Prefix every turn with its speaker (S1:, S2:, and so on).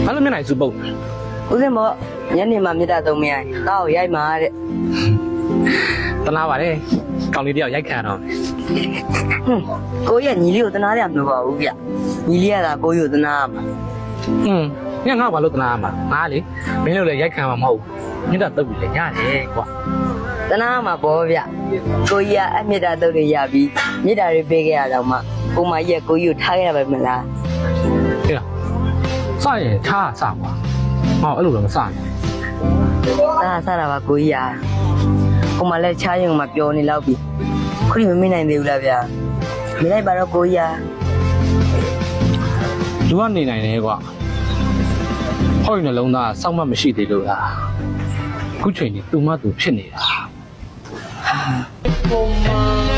S1: ဘာလို့မျက်နှာစုပုတ်
S2: ဦးစင်မောညနေမှမြစ်တာသုံးမရတောက်ရိုက်မှာတဲ့
S1: တနာပါလေကောင်းလေးတယောက်ရိုက်ခံရတော့
S2: ကိုရဲ့ညီလေးကိုတနာရမလို့ပါဘူးဗျညီလေးကသာကိုယူတနာမှာ
S1: ညငါဘာလို့တနာမှာငါလေမင်းတို့လည်းရိုက်ခံမှာမဟုတ်ဘူးမြစ်တာတုတ်ပြီးလေရတယ်ကွာ
S2: တနာမှာပေါ့ဗျကိုကြီးကအမြစ်တာတုတ်တွေရပြီးမြစ်တာတွေပေးခဲ့ရတော့မှကိုမကြီးကကိုယူထားခဲ့ရပါမလား
S1: ဟဲ့လားစရင်ထားစကွာဟောအဲ့လိုတော့မစနဲ့
S2: ဒါဆရာပါကိုကြီးကိုမလည်းချားရုံမှာပြောနေတော့ပြီခုမမေ့နိုင်သေးဘူးလားဗျမလိုက်ပါတော့ကိုကြီး
S1: လူကနေနိုင်တယ်ကွာဟောရင်နှလုံးသားစောင့်မမရှိသေးလို့လားခုချိန်ကြီးသူ့မသူဖြစ်နေတာ
S2: ကိုမ